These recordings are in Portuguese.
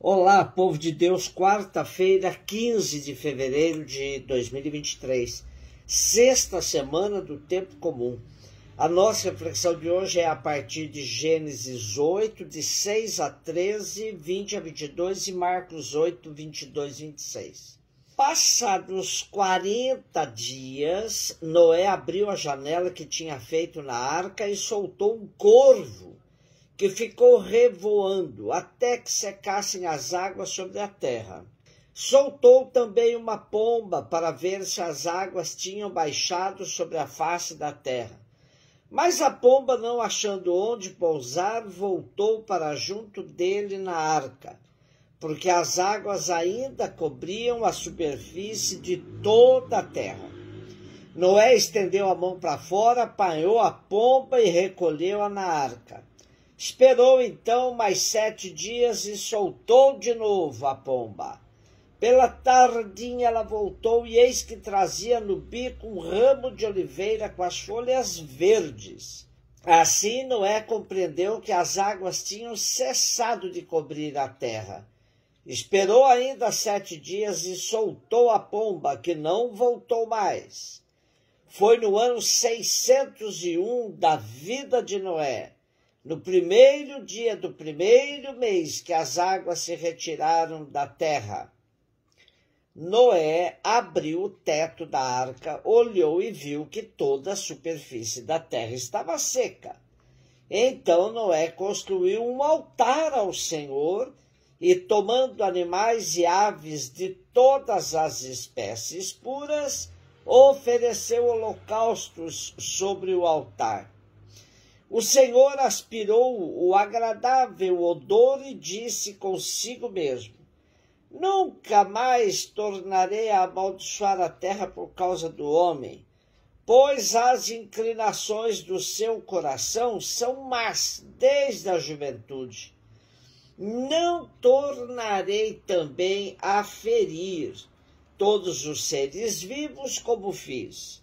Olá, povo de Deus, quarta-feira, 15 de fevereiro de 2023, sexta semana do tempo comum. A nossa reflexão de hoje é a partir de Gênesis 8, de 6 a 13, 20 a 22 e Marcos 8, 22 e 26. Passados 40 dias, Noé abriu a janela que tinha feito na arca e soltou um corvo, que ficou revoando até que secassem as águas sobre a terra. Soltou também uma pomba para ver se as águas tinham baixado sobre a face da terra. Mas a pomba, não achando onde pousar, voltou para junto dele na arca, porque as águas ainda cobriam a superfície de toda a terra. Noé estendeu a mão para fora, apanhou a pomba e recolheu-a na arca. Esperou então mais 7 dias e soltou de novo a pomba. Pela tardinha ela voltou e eis que trazia no bico um ramo de oliveira com as folhas verdes. Assim Noé compreendeu que as águas tinham cessado de cobrir a terra. Esperou ainda 7 dias e soltou a pomba, que não voltou mais. Foi no ano 601 da vida de Noé, no primeiro dia do primeiro mês, que as águas se retiraram da terra. Noé abriu o teto da arca, olhou e viu que toda a superfície da terra estava seca. Então Noé construiu um altar ao Senhor e, tomando animais e aves de todas as espécies puras, ofereceu holocaustos sobre o altar. O Senhor aspirou o agradável odor e disse consigo mesmo: Nunca mais tornarei a amaldiçoar a terra por causa do homem, pois as inclinações do seu coração são más desde a juventude. Não tornarei também a ferir todos os seres vivos como fiz.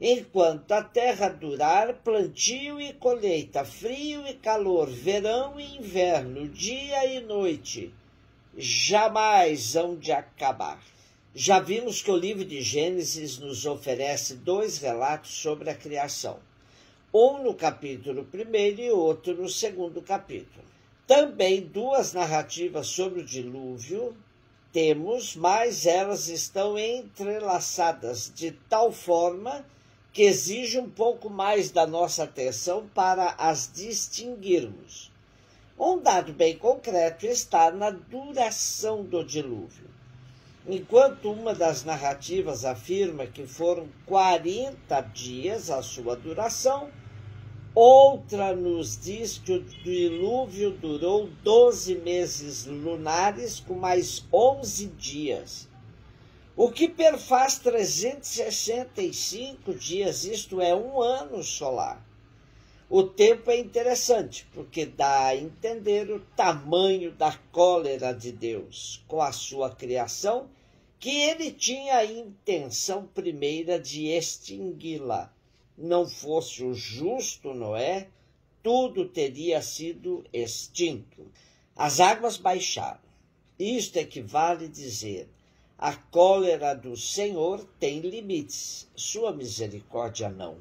Enquanto a terra durar, plantio e colheita, frio e calor, verão e inverno, dia e noite, jamais hão de acabar. Já vimos que o livro de Gênesis nos oferece 2 relatos sobre a criação, um no capítulo 1 e outro no 2º capítulo. Também 2 narrativas sobre o dilúvio temos, mas elas estão entrelaçadas de tal forma que exige um pouco mais da nossa atenção para as distinguirmos. Um dado bem concreto está na duração do dilúvio. Enquanto uma das narrativas afirma que foram 40 dias a sua duração, outra nos diz que o dilúvio durou 12 meses lunares com mais 11 dias. O que perfaz 365 dias, isto é, 1 ano solar. O tempo é interessante, porque dá a entender o tamanho da cólera de Deus com a sua criação, que ele tinha a intenção primeira de extingui-la. Não fosse o justo Noé, tudo teria sido extinto. As águas baixaram. Isto equivale a dizer: a cólera do Senhor tem limites, sua misericórdia não.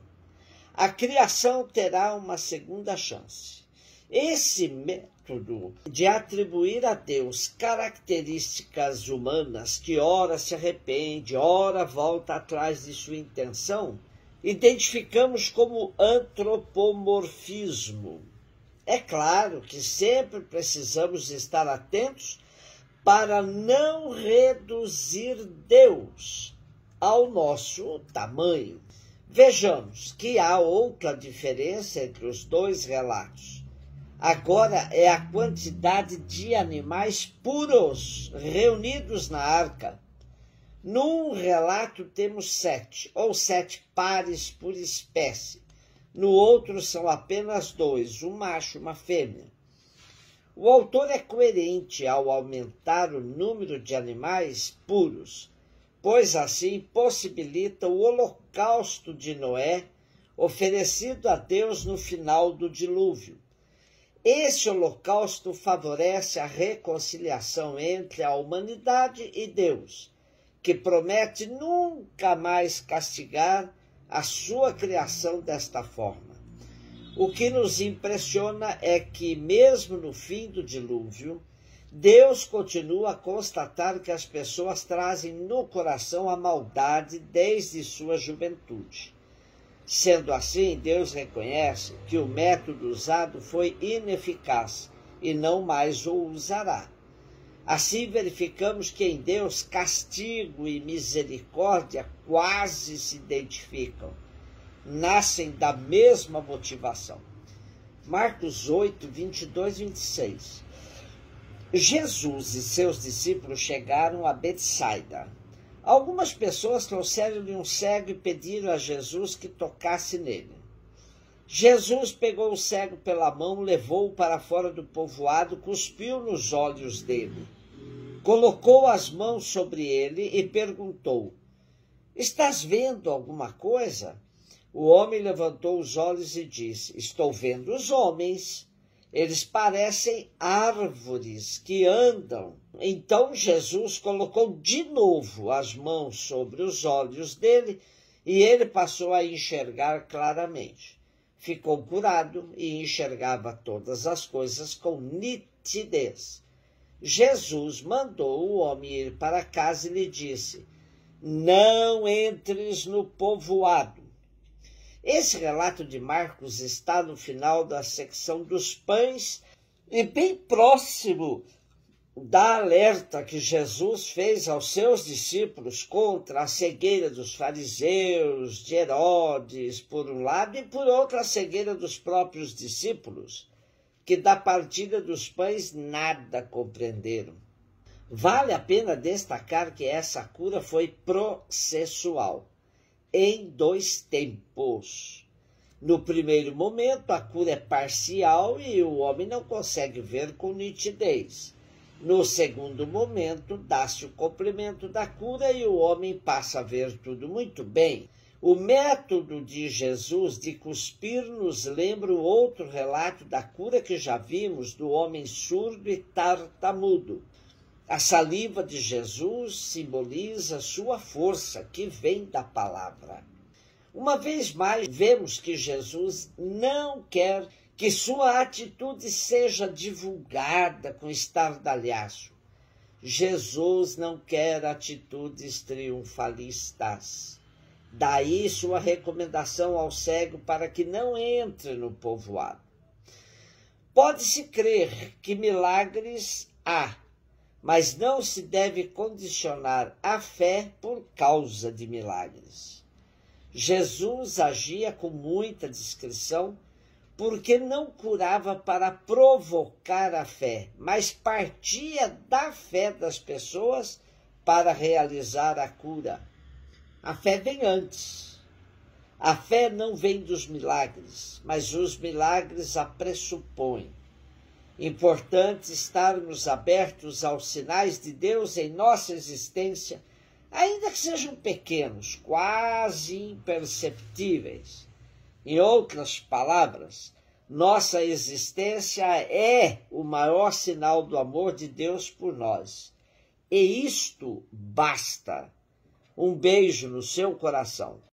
A criação terá uma segunda chance. Esse método de atribuir a Deus características humanas, que ora se arrepende, ora volta atrás de sua intenção, identificamos como antropomorfismo. É claro que sempre precisamos estar atentos para não reduzir Deus ao nosso tamanho. Vejamos que há outra diferença entre os 2 relatos. Agora é a quantidade de animais puros reunidos na arca. Num relato temos 7, ou 7 pares por espécie. No outro são apenas 2, um macho e uma fêmea. O autor é coerente ao aumentar o número de animais puros, pois assim possibilita o holocausto de Noé, oferecido a Deus no final do dilúvio. Esse holocausto favorece a reconciliação entre a humanidade e Deus, que promete nunca mais castigar a sua criação desta forma. O que nos impressiona é que, mesmo no fim do dilúvio, Deus continua a constatar que as pessoas trazem no coração a maldade desde sua juventude. Sendo assim, Deus reconhece que o método usado foi ineficaz e não mais o usará. Assim, verificamos que em Deus castigo e misericórdia quase se identificam, nascem da mesma motivação. Marcos 8, 22 e 26. Jesus e seus discípulos chegaram a Betsaida. Algumas pessoas trouxeram-lhe um cego e pediram a Jesus que tocasse nele. Jesus pegou o cego pela mão, levou-o para fora do povoado, cuspiu nos olhos dele, colocou as mãos sobre ele e perguntou: "Estás vendo alguma coisa?" O homem levantou os olhos e disse: "Estou vendo os homens. Eles parecem árvores que andam." Então Jesus colocou de novo as mãos sobre os olhos dele e ele passou a enxergar claramente. Ficou curado e enxergava todas as coisas com nitidez. Jesus mandou o homem ir para casa e lhe disse: "Não entres no povoado." Esse relato de Marcos está no final da secção dos pães e bem próximo da alerta que Jesus fez aos seus discípulos contra a cegueira dos fariseus, de Herodes, por um lado, e por outra a cegueira dos próprios discípulos, que da partilha dos pães nada compreenderam. Vale a pena destacar que essa cura foi processual, em 2 tempos. No primeiro momento, a cura é parcial e o homem não consegue ver com nitidez. No segundo momento, dá-se o complemento da cura e o homem passa a ver tudo muito bem. O método de Jesus de cuspir nos lembra o outro relato da cura que já vimos do homem surdo e tartamudo. A saliva de Jesus simboliza sua força, que vem da palavra. Uma vez mais, vemos que Jesus não quer que sua atitude seja divulgada com estardalhaço. Jesus não quer atitudes triunfalistas. Daí sua recomendação ao cego para que não entre no povoado. Pode-se crer que milagres há, mas não se deve condicionar a fé por causa de milagres. Jesus agia com muita discrição porque não curava para provocar a fé, mas partia da fé das pessoas para realizar a cura. A fé vem antes. A fé não vem dos milagres, mas os milagres a pressupõem. Importante estarmos abertos aos sinais de Deus em nossa existência, ainda que sejam pequenos, quase imperceptíveis. Em outras palavras, nossa existência é o maior sinal do amor de Deus por nós. E isto basta. Um beijo no seu coração.